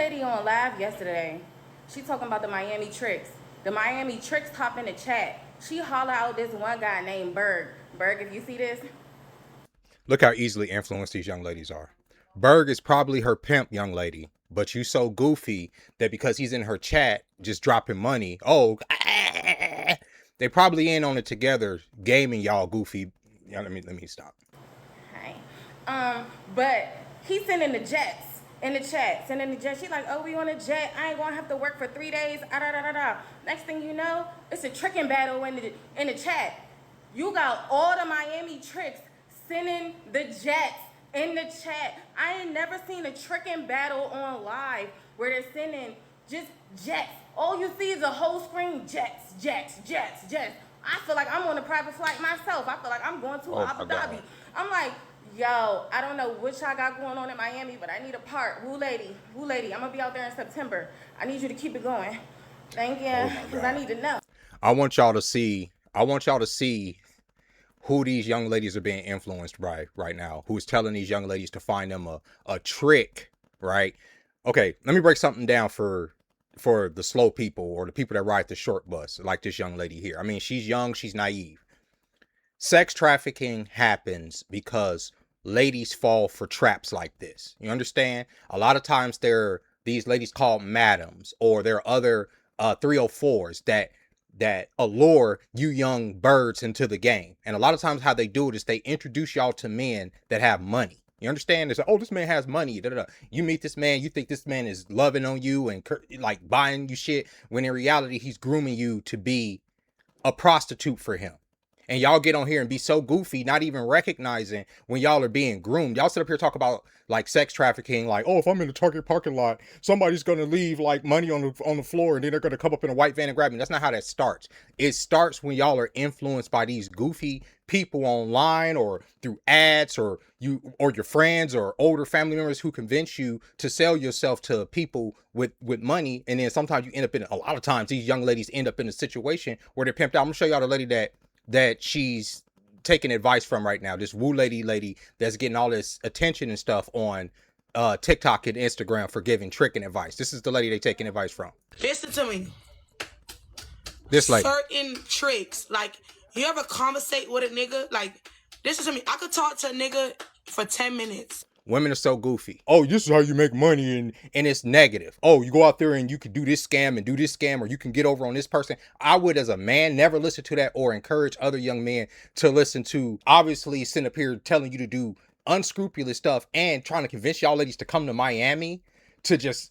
lady on live yesterday. She talking about the Miami Tricks. The Miami Tricks top in the chat. She holler out this one guy named Berg. Berg, if you see this. Look how easily influenced these young ladies are. Berg is probably her pimp, young lady, but you so goofy that because he's in her chat just dropping money, they probably in on it together, gaming y'all goofy. Yeah, let me stop. Hey. But he's sending the jets in the chat. Sending the jets. She like, oh, we on a jet. I ain't gonna have to work for 3 days. Ah, da, da, da, da. Next thing you know, it's a tricking battle in the chat. You got all the Miami Tricks sending the jets in the chat. I ain't never seen a tricking battle on live where they're sending just jets. All you see is a whole screen jets, jets, jets, jets. I feel like I'm on a private flight myself. I feel like I'm going to Oh Abu my Dhabi. God. I'm like, yo, I don't know what y'all got going on in Miami, but I need a part. Woo lady, I'm gonna be out there in September. I need you to keep it going. Thank Oh you, my because I God. need to know. I want y'all to see. I want y'all to see who these young ladies are being influenced by right now. Who's telling these young ladies to find them a trick, right? Okay, let me break something down for the slow people or the people that ride the short bus, like this young lady here. I mean, she's young, she's naive. Sex trafficking happens because ladies fall for traps like this. You understand? A lot of times there are these ladies called madams, or there are other 304s that allure you young birds into the game. And a lot of times how they do it is they introduce y'all to men that have money. You understand? It's like, oh, this man has money. Da, da, da. You meet this man, you think this man is loving on you and like buying you shit, when in reality he's grooming you to be a prostitute for him. And y'all get on here and be so goofy, not even recognizing when y'all are being groomed. Y'all sit up here talk about like sex trafficking, like, oh, if I'm in the Target parking lot, somebody's gonna leave like money on the floor, and then they're gonna come up in a white van and grab me. That's not how that starts. It starts when y'all are influenced by these goofy people online or through ads, or your friends or older family members who convince you to sell yourself to people with money. And then sometimes you end up in, a lot of times these young ladies end up in a situation where they're pimped out. I'm gonna show y'all the lady that she's taking advice from right now. This woo lady that's getting all this attention and stuff on TikTok and Instagram for giving tricking advice. This is the lady they taking advice from. Listen to me. This lady. Certain tricks, like you ever conversate with a nigga, like listen to me. I could talk to a nigga for 10 minutes. Women are so goofy. Oh, this is how you make money, and it's negative. Oh, you go out there and you can do this scam and do this scam, or you can get over on this person. I would, as a man, never listen to that or encourage other young men to listen to, obviously, sitting up here telling you to do unscrupulous stuff and trying to convince y'all ladies to come to Miami to just...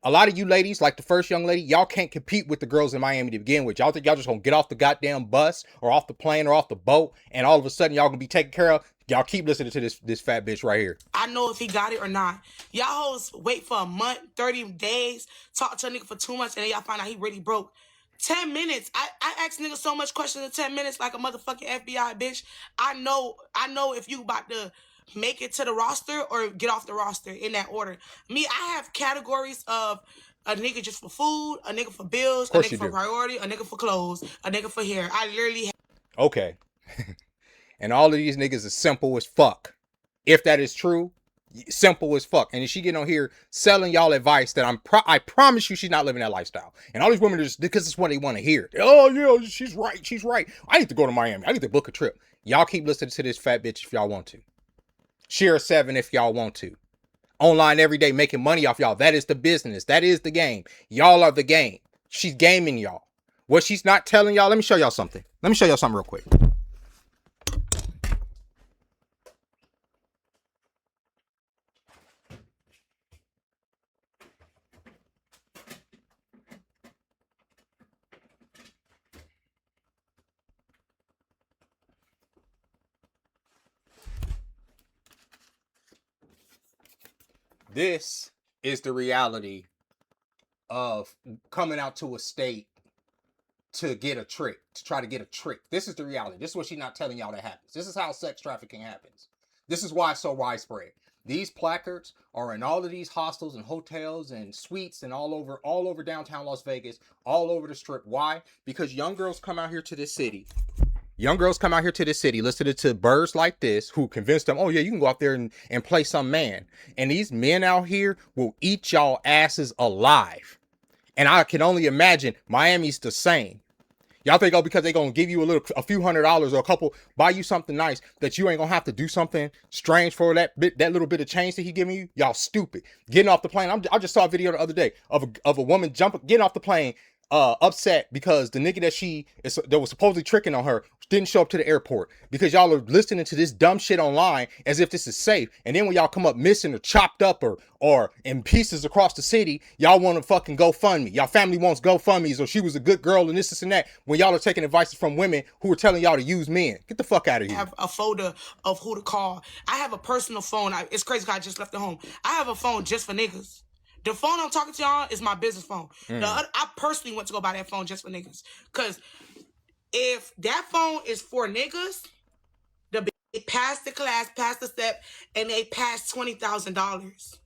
A lot of you ladies, like the first young lady, y'all can't compete with the girls in Miami to begin with. Y'all think y'all just gonna get off the goddamn bus or off the plane or off the boat, and all of a sudden y'all gonna be taken care of. Y'all keep listening to this fat bitch right here. I know if he got it or not. Y'all hoes wait for a month, 30 days, talk to a nigga for 2 months, and then y'all find out he really broke. 10 minutes. I ask niggas so much questions in 10 minutes like a motherfucking FBI bitch. I know if you about to make it to the roster or get off the roster in that order. Me, I have categories of a nigga just for food, a nigga for bills, a nigga for priority, a nigga for clothes, a nigga for hair. I literally have... Okay. And all of these niggas is simple as fuck. If that is true, simple as fuck. And she getting on here selling y'all advice that I promise you she's not living that lifestyle. And all these women are just, because it's what they want to hear. Oh yeah, she's right. I need to go to Miami. I need to book a trip. Y'all keep listening to this fat bitch if y'all want to. Share 7 if y'all want to. Online every day making money off y'all. That is the business. That is the game. Y'all are the game. She's gaming y'all. What she's not telling y'all, let me show y'all something. Let me show y'all something real quick. This is the reality of coming out to a state to get a trick, to try to get a trick. This is the reality. This is what she's not telling y'all that happens. This is how sex trafficking happens. This is why it's so widespread. These placards are in all of these hostels and hotels and suites and all over downtown Las Vegas, all over the strip. Why? Because young girls come out here to this city. Young girls come out here to this city, listening to birds like this, who convince them, oh yeah, you can go out there and play some man. And these men out here will eat y'all asses alive. And I can only imagine Miami's the same. Y'all think, oh, because they gonna give you a few $100s or a couple, buy you something nice, that you ain't gonna have to do something strange for that little bit of change that he giving you? Y'all stupid. Getting off the plane. I just saw a video the other day of a woman getting off the plane, upset because the nigga that was supposedly tricking on her didn't show up to the airport, because y'all are listening to this dumb shit online as if this is safe. And then when y'all come up missing or chopped up or in pieces across the city, y'all want to fucking GoFundMe. Y'all family wants GoFundMes, or she was a good girl and this and that, when y'all are taking advice from women who are telling y'all to use men. Get the fuck out of here. I have a folder of who to call. I have a personal phone. It's crazy because I just left the home. I have a phone just for niggas. The phone I'm talking to y'all is my business phone. I personally went to go buy that phone just for niggas. Because if that phone is for niggas, they passed the class, passed the step, and they passed $20,000.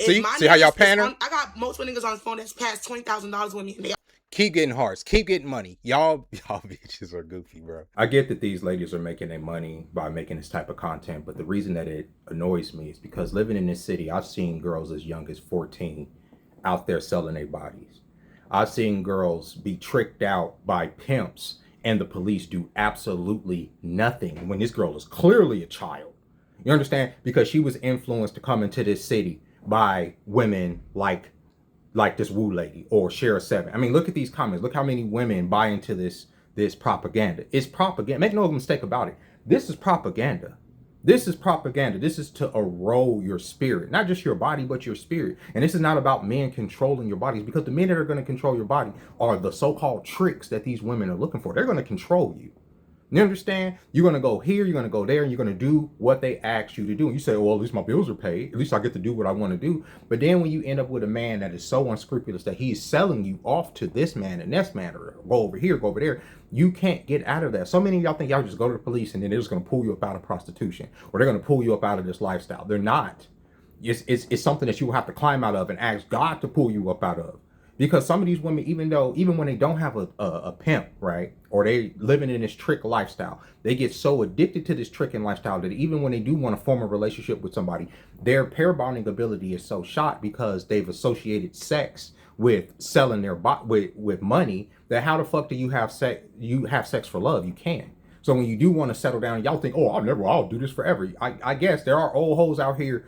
See how y'all pander? I got multiple niggas on the phone that's passed $20,000 with me. And keep getting hearts, keep getting money. Y'all bitches are goofy, bro. I get that these ladies are making their money by making this type of content, but the reason that it annoys me is because living in this city, I've seen girls as young as 14 out there selling their bodies. I've seen girls be tricked out by pimps and the police do absolutely nothing when this girl is clearly a child. You understand? Because she was influenced to come into this city by women like this Woo lady or Shara 7. I mean, look at these comments. Look how many women buy into this propaganda. It's propaganda. Make no mistake about it. This is propaganda. This is propaganda. This is to erode your spirit, not just your body, but your spirit. And this is not about men controlling your bodies, because the men that are going to control your body are the so-called tricks that these women are looking for. They're going to control you. You understand? You're going to go here, you're going to go there, and you're going to do what they ask you to do. And you say, well, at least my bills are paid. At least I get to do what I want to do. But then when you end up with a man that is so unscrupulous that he's selling you off to this man and this man, or go over here, go over there, you can't get out of that. So many of y'all think y'all just go to the police and then they're just going to pull you up out of prostitution, or they're going to pull you up out of this lifestyle. They're not. It's something that you will have to climb out of and ask God to pull you up out of. Because some of these women, even when they don't have a pimp, right, or they living in this trick lifestyle, they get so addicted to this tricking lifestyle that even when they do want to form a relationship with somebody, their pair bonding ability is so shot because they've associated sex with selling their body with money, that how the fuck do you have sex? You have sex for love? You can't. So when you do want to settle down, y'all think, oh, I'll do this forever. I guess there are old hoes out here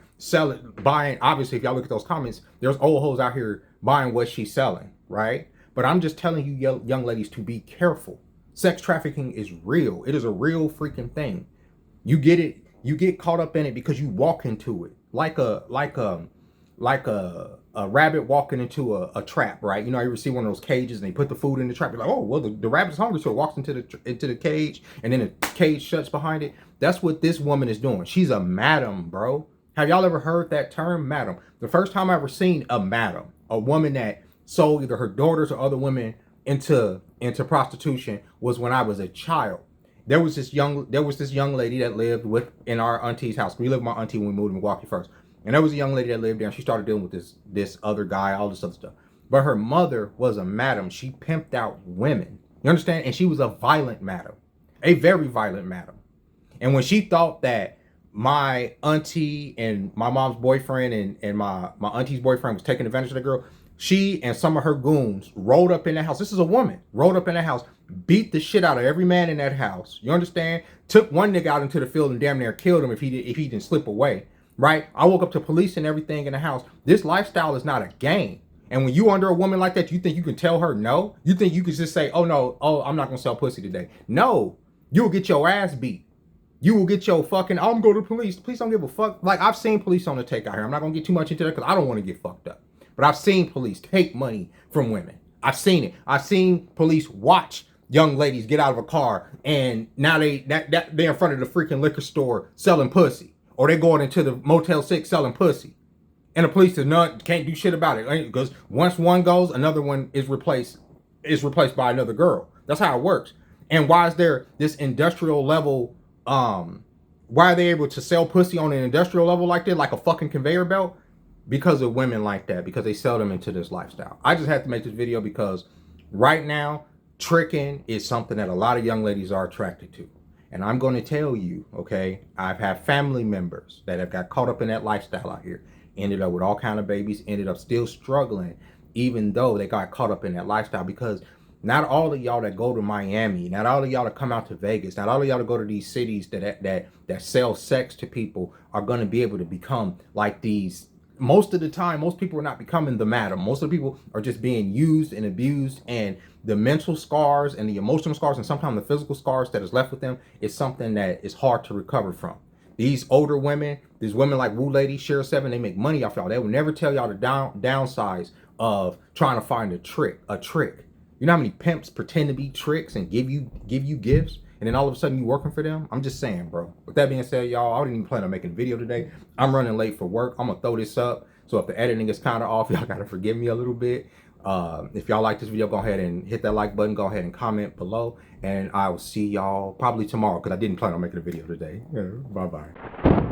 buying. Obviously, if y'all look at those comments, there's old hoes out here buying what she's selling, right? But I'm just telling you, young ladies, to be careful. Sex trafficking is real. It is a real freaking thing. You get it. You get caught up in it because you walk into it like a rabbit walking into a trap, right? You know, you ever see one of those cages and they put the food in the trap. You're like, oh, well, the rabbit's hungry, so it walks into the cage, and then the cage shuts behind it. That's what this woman is doing. She's a madam, bro. Have y'all ever heard that term, madam? The first time I ever seen a madam, a woman that sold either her daughters or other women into prostitution, was when I was a child. There was this young lady that lived in our auntie's house. We lived with my auntie when we moved to Milwaukee first. And there was a young lady that lived there, and she started dealing with this other guy, all this other stuff. But her mother was a madam. She pimped out women. You understand? And she was a violent madam. A very violent madam. And when she thought that my auntie and my mom's boyfriend and my auntie's boyfriend was taking advantage of the girl, she and some of her goons rolled up in the house. This is a woman. Rolled up in the house, beat the shit out of every man in that house. You understand? Took one nigga out into the field and damn near killed him if he didn't slip away. Right? I woke up to police and everything in the house. This lifestyle is not a game. And when you under a woman like that, you think you can tell her no? You think you can just say, oh no, I'm not gonna sell pussy today. No, you will get your ass beat. You will get your fucking, I'm going to the police. Police don't give a fuck. Like, I've seen police on the take out here. I'm not gonna get too much into that because I don't want to get fucked up. But I've seen police take money from women. I've seen it. I've seen police watch young ladies get out of a car and now they're in front of the freaking liquor store selling pussy. Or they're going into the Motel 6 selling pussy. And the police can't do shit about it. Because once one goes, another one is replaced by another girl. That's how it works. And why is there this industrial level, why are they able to sell pussy on an industrial level like that, like a fucking conveyor belt? Because of women like that, because they sell them into this lifestyle. I just had to make this video because right now, tricking is something that a lot of young ladies are attracted to. And I'm going to tell you, okay, I've had family members that have got caught up in that lifestyle out here, ended up with all kind of babies, ended up still struggling, even though they got caught up in that lifestyle. Because not all of y'all that go to Miami, not all of y'all that come out to Vegas, not all of y'all that go to these cities that sell sex to people are going to be able to become like these. Most of the time, most people are not becoming the madam. Most of the people are just being used and abused, and the mental scars and the emotional scars and sometimes the physical scars that is left with them is something that is hard to recover from. These older women, these women like Woo Lady, Share 7, they make money off y'all. They will never tell y'all the downsides of trying to find a trick. You know how many pimps pretend to be tricks and give you gifts, and then all of a sudden you working for them? I'm just saying, bro. With that being said, y'all, I didn't even plan on making a video today. I'm running late for work. I'm gonna throw this up. So if the editing is kind of off, y'all gotta forgive me a little bit. If y'all like this video, go ahead and hit that like button. Go ahead and comment below, and I will see y'all probably tomorrow because I didn't plan on making a video today. Yeah, bye-bye.